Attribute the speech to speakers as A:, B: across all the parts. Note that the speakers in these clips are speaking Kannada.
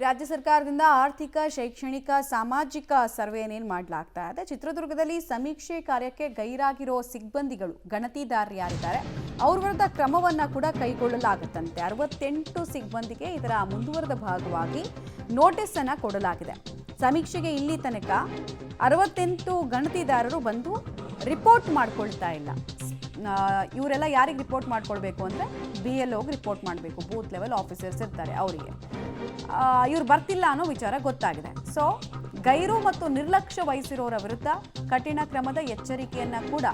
A: ರಾಜ್ಯ ಸರ್ಕಾರದಿಂದ ಆರ್ಥಿಕ, ಶೈಕ್ಷಣಿಕ, ಸಾಮಾಜಿಕ ಸರ್ವೆ ಏನೇನು ಮಾಡಲಾಗ್ತಾ ಇದೆ. ಚಿತ್ರದುರ್ಗದಲ್ಲಿ ಸಮೀಕ್ಷೆ ಕಾರ್ಯಕ್ಕೆ ಗೈರಾಗಿರೋ ಸಿಬ್ಬಂದಿಗಳು, ಗಣತಿದಾರರು ಯಾರಿದ್ದಾರೆ ಅವ್ರ ವಿರುದ್ಧ ಕ್ರಮವನ್ನು ಕೂಡ ಕೈಗೊಳ್ಳಲಾಗುತ್ತಂತೆ. 68 ಸಿಬ್ಬಂದಿಗೆ ಇದರ ಮುಂದುವರೆದ ಭಾಗವಾಗಿ ನೋಟಿಸ್ ಅನ್ನು ಕೊಡಲಾಗಿದೆ. ಸಮೀಕ್ಷೆಗೆ ಇಲ್ಲಿ ತನಕ 68 ಗಣತಿದಾರರು ಬಂದು ರಿಪೋರ್ಟ್ ಮಾಡ್ಕೊಳ್ತಾ ಇಲ್ಲ. ಇವರೆಲ್ಲ ಯಾರಿಗೆ ರಿಪೋರ್ಟ್ ಮಾಡ್ಕೊಳ್ಬೇಕು ಅಂದರೆ BLOಗೆ ರಿಪೋರ್ಟ್ ಮಾಡಬೇಕು. ಬೂತ್ ಲೆವೆಲ್ ಆಫೀಸರ್ಸ್ ಇರ್ತಾರೆ ಅವರಿಗೆ. ಇವ್ರು ಬರ್ತಿಲ್ಲ ಅನ್ನೋ ವಿಚಾರ ಗೊತ್ತಾಗಿದೆ. ಸೊ ಗೈರು ಮತ್ತು ನಿರ್ಲಕ್ಷ್ಯ ವಹಿಸಿರೋರ ವಿರುದ್ಧ ಕಠಿಣ ಕ್ರಮದ ಎಚ್ಚರಿಕೆಯನ್ನು ಕೂಡ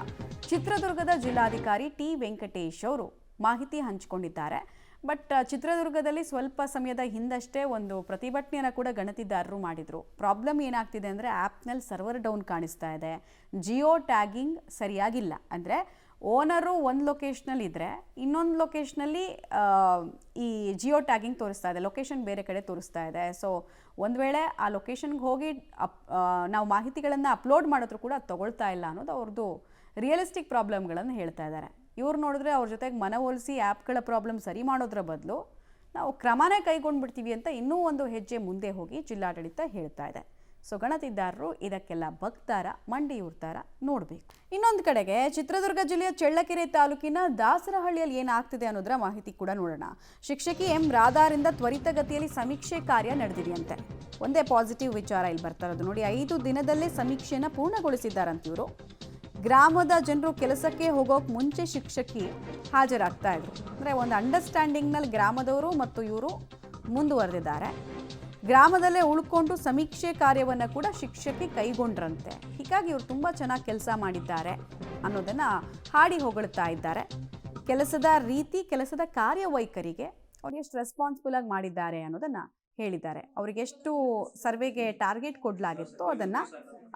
A: ಚಿತ್ರದುರ್ಗದ ಜಿಲ್ಲಾಧಿಕಾರಿ ಟಿ ವೆಂಕಟೇಶ್ ಅವರು ಮಾಹಿತಿ ಹಂಚಿಕೊಂಡಿದ್ದಾರೆ. ಬಟ್ ಚಿತ್ರದುರ್ಗದಲ್ಲಿ ಸ್ವಲ್ಪ ಸಮಯದ ಹಿಂದಷ್ಟೇ ಒಂದು ಪ್ರತಿಭಟನೆಯನ್ನು ಕೂಡ ಗಣತಿದಾರರು ಮಾಡಿದರು. ಪ್ರಾಬ್ಲಮ್ ಏನಾಗ್ತಿದೆ ಅಂದರೆ ಆ್ಯಪ್ನಲ್ಲಿ ಸರ್ವರ್ ಡೌನ್ ಕಾಣಿಸ್ತಾ ಇದೆ, ಜಿಯೋ ಟ್ಯಾಗಿಂಗ್ ಸರಿಯಾಗಿಲ್ಲ. ಅಂದರೆ ಓನರು ಒಂದು ಲೊಕೇಶ್ನಲ್ಲಿ ಇದ್ದರೆ ಇನ್ನೊಂದು ಲೊಕೇಶ್ನಲ್ಲಿ ಈ ಜಿಯೋ ಟ್ಯಾಗಿಂಗ್ ತೋರಿಸ್ತಾ ಇದೆ, ಲೊಕೇಶನ್ ಬೇರೆ ಕಡೆ ತೋರಿಸ್ತಾ ಇದೆ. ಸೊ ಒಂದು ವೇಳೆ ಆ ಲೊಕೇಶನ್ಗೆ ಹೋಗಿ ನಾವು ಮಾಹಿತಿಗಳನ್ನು ಅಪ್ಲೋಡ್ ಮಾಡಿದ್ರು ಕೂಡ ಅದು ತೊಗೊಳ್ತಾ ಇಲ್ಲ ಅನ್ನೋದು ಅವ್ರದ್ದು ರಿಯಲಿಸ್ಟಿಕ್ ಪ್ರಾಬ್ಲಮ್ಗಳನ್ನು ಹೇಳ್ತಾ ಇದ್ದಾರೆ. ಇವ್ರು ನೋಡಿದ್ರೆ ಅವ್ರ ಜೊತೆಗೆ ಮನವೊಲಿಸಿ ಆ್ಯಪ್ಗಳ ಪ್ರಾಬ್ಲಮ್ ಸರಿ ಮಾಡೋದ್ರ ಬದಲು ನಾವು ಕ್ರಮನೇ ಕೈಗೊಂಡ್ಬಿಡ್ತೀವಿ ಅಂತ ಇನ್ನೂ ಒಂದು ಹೆಜ್ಜೆ ಮುಂದೆ ಹೋಗಿ ಜಿಲ್ಲಾಡಳಿತ ಹೇಳ್ತಾ ಇದೆ. ಸೊ ಗಣತಿದಾರರು ಇದಕ್ಕೆಲ್ಲ ಬಗ್ತಾರ, ಮಂಡಿ ಉರ್ತಾರ ನೋಡಬೇಕು. ಇನ್ನೊಂದು ಕಡೆಗೆ ಚಿತ್ರದುರ್ಗ ಜಿಲ್ಲೆಯ ಚಳ್ಳಕೆರೆ ತಾಲೂಕಿನ ದಾಸರಹಳ್ಳಿಯಲ್ಲಿ ಏನಾಗ್ತಿದೆ ಅನ್ನೋದರ ಮಾಹಿತಿ ಕೂಡ ನೋಡೋಣ. ಶಿಕ್ಷಕಿ ಎಂ ರಾಧಾರಿಂದ ತ್ವರಿತಗತಿಯಲ್ಲಿ ಸಮೀಕ್ಷೆ ಕಾರ್ಯ ನಡೆದಿದೆಯಂತೆ. ಒಂದೇ ಪಾಸಿಟಿವ್ ವಿಚಾರ ಇಲ್ಲಿ ಬರ್ತಾ ಇರೋದು ನೋಡಿ. 5 ದಿನದಲ್ಲೇ ಸಮೀಕ್ಷೆಯನ್ನು ಪೂರ್ಣಗೊಳಿಸಿದ್ದಾರಂತ ಇವರು. ಗ್ರಾಮದ ಜನರು ಕೆಲಸಕ್ಕೆ ಹೋಗೋಕೆ ಮುಂಚೆ ಶಿಕ್ಷಕಿ ಹಾಜರಾಗ್ತಾ ಇದ್ರು. ಅಂದರೆ ಒಂದು ಅಂಡರ್ಸ್ಟ್ಯಾಂಡಿಂಗ್ನಲ್ಲಿ ಗ್ರಾಮದವರು ಮತ್ತು ಇವರು ಮುಂದುವರೆದಿದ್ದಾರೆ. ಗ್ರಾಮದಲ್ಲೇ ಉಳ್ಕೊಂಡು ಸಮೀಕ್ಷೆ ಕಾರ್ಯವನ್ನು ಕೂಡ ಶಿಕ್ಷಕಿ ಕೈಗೊಂಡ್ರಂತೆ. ಹೀಗಾಗಿ ಇವರು ತುಂಬ ಚೆನ್ನಾಗಿ ಕೆಲಸ ಮಾಡಿದ್ದಾರೆ ಅನ್ನೋದನ್ನು ಹಾಡಿ ಹೊಗಳ್ತಾ ಇದ್ದಾರೆ. ಕೆಲಸದ ರೀತಿ, ಕೆಲಸದ ಕಾರ್ಯವೈಖರಿಗೆ ಅವ್ರು ಎಷ್ಟು ರೆಸ್ಪಾನ್ಸಿಬಲ್ ಆಗಿ ಮಾಡಿದ್ದಾರೆ ಅನ್ನೋದನ್ನು ಹೇಳಿದ್ದಾರೆ. ಅವ್ರಿಗೆ ಎಷ್ಟು ಸರ್ವೆಗೆ ಟಾರ್ಗೆಟ್ ಕೊಡಲಾಗಿತ್ತು ಅದನ್ನು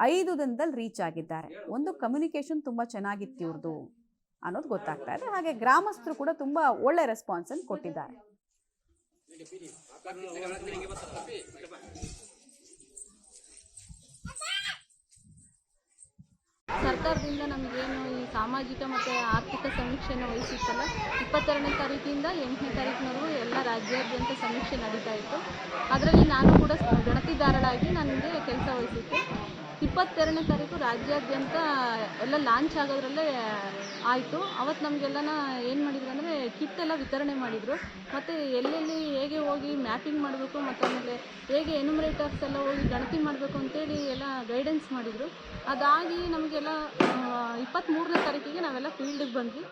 A: 5 ದಿನದಲ್ಲಿ ರೀಚ್ ಆಗಿದ್ದಾರೆ. ಒಂದು ಕಮ್ಯುನಿಕೇಷನ್ ತುಂಬ ಚೆನ್ನಾಗಿತ್ತು ಇವ್ರದ್ದು ಅನ್ನೋದು ಗೊತ್ತಾಗ್ತಾ ಇದೆ. ಹಾಗೆ ಗ್ರಾಮಸ್ಥರು ಕೂಡ ತುಂಬ ಒಳ್ಳೆ ರೆಸ್ಪಾನ್ಸನ್ನು ಕೊಟ್ಟಿದ್ದಾರೆ.
B: ಸರ್ಕಾರದಿಂದ ನಮಗೇನು ಈ ಸಾಮಾಜಿಕ ಮತ್ತು ಆರ್ಥಿಕ ಸಮೀಕ್ಷೆಯನ್ನು ವಹಿಸಿತ್ತಲ್ಲ, 22ನೇ ತಾರೀಕಿಂದ 8ನೇ ತಾರೀಕಿನವರೆಗೂ ಎಲ್ಲ ರಾಜ್ಯಾದ್ಯಂತ ಸಮೀಕ್ಷೆ ನಡೀತಾ ಇತ್ತು. ಅದರಲ್ಲಿ ನಾನು ಕೂಡ ಗಣತಿದಾರಳಾಗಿ ನನಗೆ ಕೆಲಸ ವಹಿಸಿತ್ತು. 22ನೇ ತಾರೀಕು ರಾಜ್ಯಾದ್ಯಂತ ಎಲ್ಲ ಲಾಂಚ್ ಆಗೋದ್ರಲ್ಲೇ ಆಯಿತು. ಅವತ್ತು ನಮಗೆಲ್ಲನ ಏನು ಮಾಡಿದ್ರು ಅಂದರೆ ಕಿಟ್ ಎಲ್ಲ ವಿತರಣೆ ಮಾಡಿದರು. ಮತ್ತು ಎಲ್ಲೆಲ್ಲಿ ಹೇಗೆ ಹೋಗಿ ಮ್ಯಾಪಿಂಗ್ ಮಾಡಬೇಕು ಮತ್ತು ಆಮೇಲೆ ಹೇಗೆ ಎನ್ಯುಮರೇಟರ್ಸ್ ಎಲ್ಲ ಹೋಗಿ ಗಣತಿ ಮಾಡಬೇಕು ಅಂತೇಳಿ ಎಲ್ಲ ಗೈಡೆನ್ಸ್ ಮಾಡಿದರು. ಅದಾಗಿ ನಮಗೆಲ್ಲ 23ನೇ ತಾರೀಕಿಗೆ ನಾವೆಲ್ಲ ಫೀಲ್ಡಿಗೆ ಬಂದ್ವಿ.